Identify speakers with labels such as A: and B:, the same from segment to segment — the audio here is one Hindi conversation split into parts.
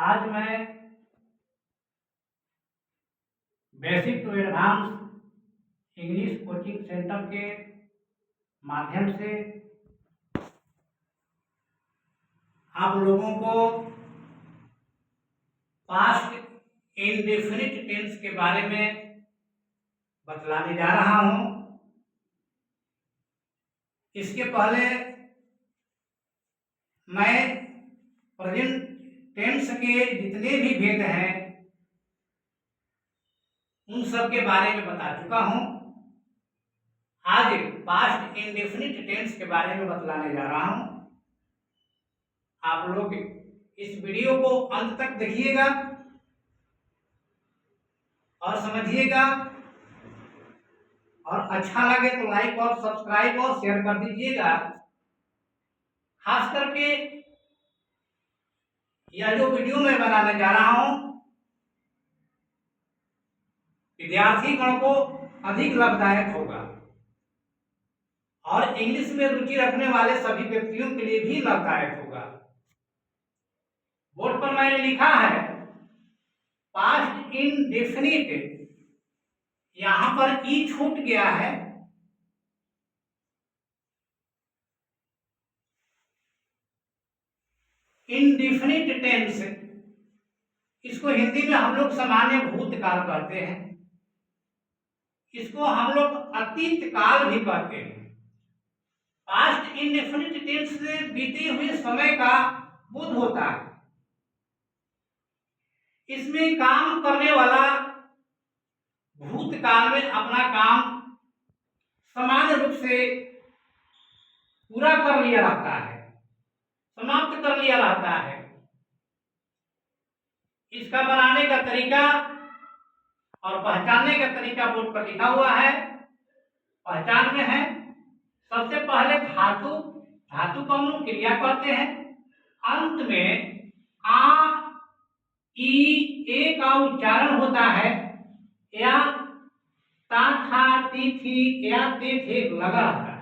A: आज मैं basic to advance English coaching centre के माध्यम से आप लोगों को पास्ट इंडेफिनिट टेंस के बारे में बतलाने जा रहा हूं। इसके पहले मैं प्रेजेंट टेंस के जितने भी भेद हैं उन सब के बारे में बता चुका हूं। आज पास्ट इंडेफिनिट टेंस के बारे में बतलाने जा रहा हूं। आप लोग इस वीडियो को अंत तक देखिएगा और समझिएगा, और अच्छा लगे तो लाइक और सब्सक्राइब और शेयर कर दीजिएगा। खास करके यह जो वीडियो मैं बनाने जा रहा हूं विद्यार्थी गण को अधिक लाभदायक होगा और इंग्लिश में रुचि रखने वाले सभी व्यक्तियों के लिए भी लाभदायक होगा। बोर्ड पर मैंने लिखा है पास्ट इंडेफिनिट, यहां पर ई छूट गया है। इंडेफिनिट टेंस, इसको हिंदी में हम लोग सामान्य भूतकाल कहते हैं, इसको हम लोग अतीत काल भी कहते हैं। पास्ट इंडेफिनिट टेंस से बीते हुए समय का बोध होता है। इसमें काम करने वाला भूतकाल में अपना काम सामान्य रूप से पूरा कर लिया रहता है, समाप्त कर लिया रहता है। इसका बनाने का तरीका और पहचानने का तरीका बोर्ड पर लिखा हुआ है। पहचान में है, सबसे पहले धातु को हम लोग क्रिया कहते हैं। अंत में आ ई ए का उच्चारण होता है, या ता था ती थी या ते थे लगा रहता है।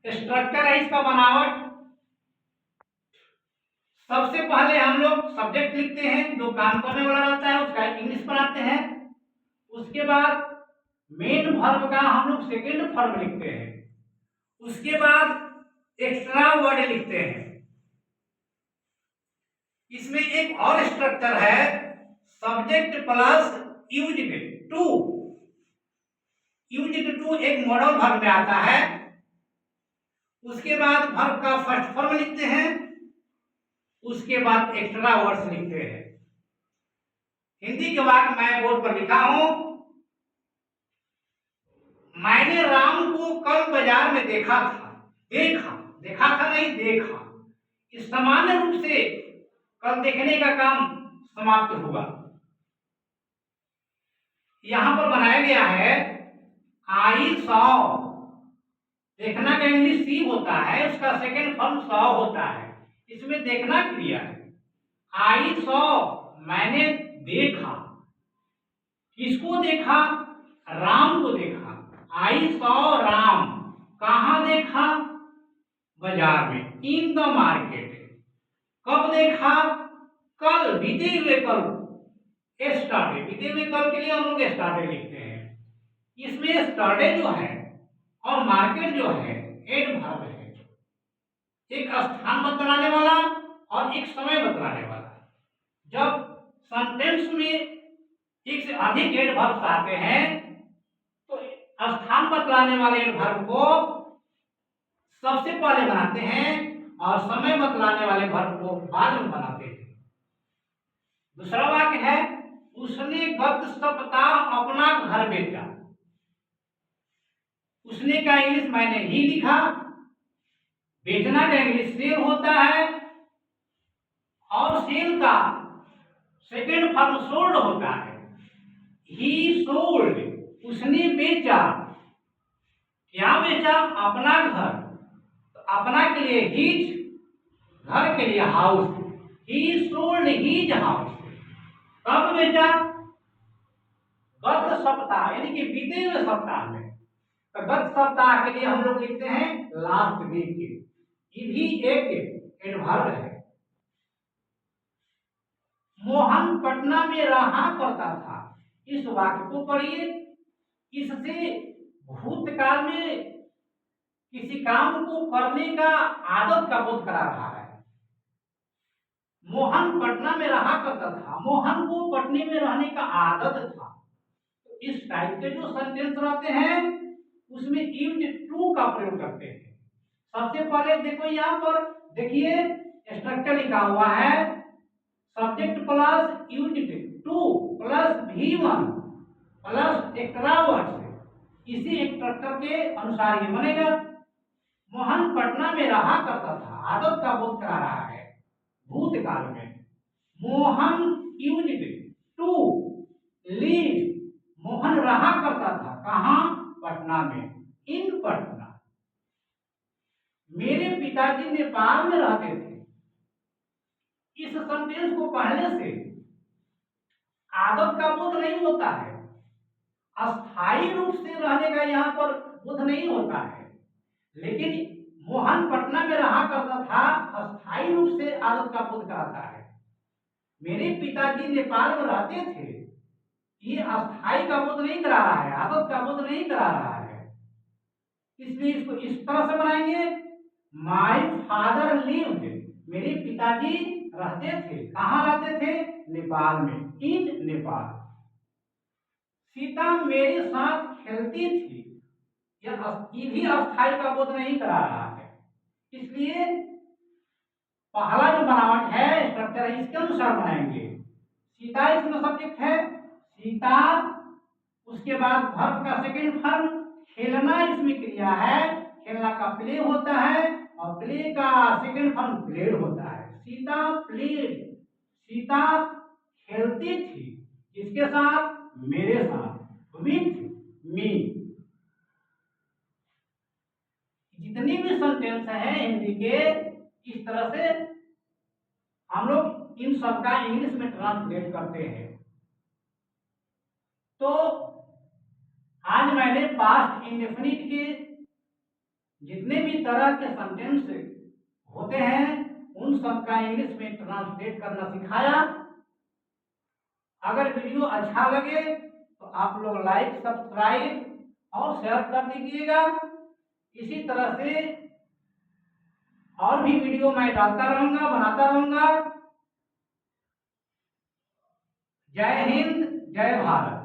A: स्ट्रक्चर है इसका बनावट। सबसे पहले हम लोग सब्जेक्ट लिखते हैं, जो काम करने वाला रहता है उसका इंग्लिश बनाते हैं। उसके बाद मेन वर्ब का हम लोग सेकेंड फॉर्म लिखते हैं। उसके बाद एक्स्ट्रा वर्ड लिखते हैं। इसमें एक और स्ट्रक्चर है, subject plus used to. Used to एक मॉडल वर्ब में आता है। उसके बाद वर्ब का फर्स्ट फॉर्म लिखते हैं। उसके बाद एक्स्ट्रा वर्ड्स लिखते हैं। हिंदी के वाक्य मैं बोर्ड पर लिखा हूं, मैंने राम को कल बाजार में देखा था। देखा था नहीं, देखा। इस सामान्य रूप से कल देखने का काम समाप्त हुआ। यहां पर बनाया गया है आई सॉ। देखना का इंग्लिश सी होता है, उसका सेकेंड फॉर्म सॉ होता है। इसमें देखना क्रिया है। आई सॉ, मैंने देखा। किसको देखा? राम को देखा। आई सॉ राम, कहां देखा? बाजार में, इन द मार्केट। कब देखा? कल, बीते हुए कल। एस्टरडे, बीते हुए कल के लिए हम लोग एस्टरडे लिखते हैं। इसमें एस्टरडे जो है और मार्केट जो है एडवर्ब है, एक स्थान बतलाने वाला और एक समय बतलाने वाला। जब सेंटेंस में एक से अधिक एडवर्ब्स आते हैं तो स्थान बतलाने वाले एडवर्ब को सबसे पहले बनाते हैं और समय बतलाने वाले वर्ब को बाद में बनाते हैं। दूसरा वाक्य है, उसने गत सप्ताह अपना घर बेचा। उसने का इंग्लिश मैंने ही लिखा। बेचना का इंग्लिश सेल होता है और सेल का सेकेंड फॉर्म सोल्ड होता है। ही सोल्ड, उसने बेचा। क्या बेचा? अपना घर। तो अपना के लिए हिज, घर के लिए हाउस। ही सोल्ड हिज हाउस। कब बेचा? गत सप्ताह, यानी कि बीते हुए सप्ताह में। तो गत सप्ताह के लिए हम लोग लिखते हैं लास्ट वीक। ये भी एक एडवर्ब है। मोहन पटना में रहा करता था। इस वाक्य को पढ़िए। इससे भूतकाल में किसी काम को करने का आदत का बोध करा रहा है। मोहन पटना में रहा करता था, मोहन को पटने में रहने का आदत था। तो इस टाइप के जो सेंटेंस रहते हैं उसमें यूज्ड टू का प्रयोग करते हैं। सबसे पहले देखो यहाँ पर देखिए स्ट्रक्चर लिखा हुआ है, subject plus used two plus V1 plus extra words. इसी स्ट्रक्चर के अनुसार ये बनेगा। मोहन पटना में रहा करता था, आदत का बोध करा रहा है भूतकाल में। Mohan used to live, Mohan रहा करता था कहाँ? पटना में, इन पटना। मेरे पिताजी नेपाल में रहते थे। इस सेंटेंस को पढ़ने से आदत का बोध नहीं होता है, अस्थायी रूप से रहने का यहाँ पर बोध नहीं होता है। लेकिन मोहन पटना में रहा करता था, अस्थायी रूप से आदत का बोध कराता है। मेरे पिताजी नेपाल में रहते थे, ये अस्थायी का बोध नहीं करा रहा है, आदत का बोध नहीं करा रहा है। इसलिए इसको इस तरह से बनाएंगे, माय फादर लिव्ड, मेरे पिताजी रहते थे। कहाँ रहते थे? नेपाल में, इन नेपाल। सीता मेरे साथ खेलती थी, ये भी अस्थायी का बोध नहीं करा रहा है। इसलिए पहला जो बनावट है स्ट्रक्चर है इसके अनुसार बनाएंगे। सीता इसमें सब्जेक्ट है, सीता, उसके बाद वर्ब का सेकंड फॉर्म, खेलना इसमें क्रिया है, खेलना का प्ले होता है और प्ले का सेकंड फॉर्म प्लेड होता है। सीता प्लेड, सीता खेलती थी, इसके साथ? मेरे साथ, विथ मी। जितनी भी सेंटेंस है हिंदी के, इस तरह से हम लोग इन सबका इंग्लिश में ट्रांसलेट करते हैं। तो आज मैंने पास्ट इंडेफिनिट के जितने भी तरह के सेंटेंस होते हैं उन सबका इंग्लिश में ट्रांसलेट करना सिखाया। अगर वीडियो अच्छा लगे तो आप लोग लाइक, सब्सक्राइब और शेयर कर दीजिएगा। इसी तरह से और भी वीडियो मैं डालता रहूंगा, बनाता रहूंगा। जय हिंद, जय भारत।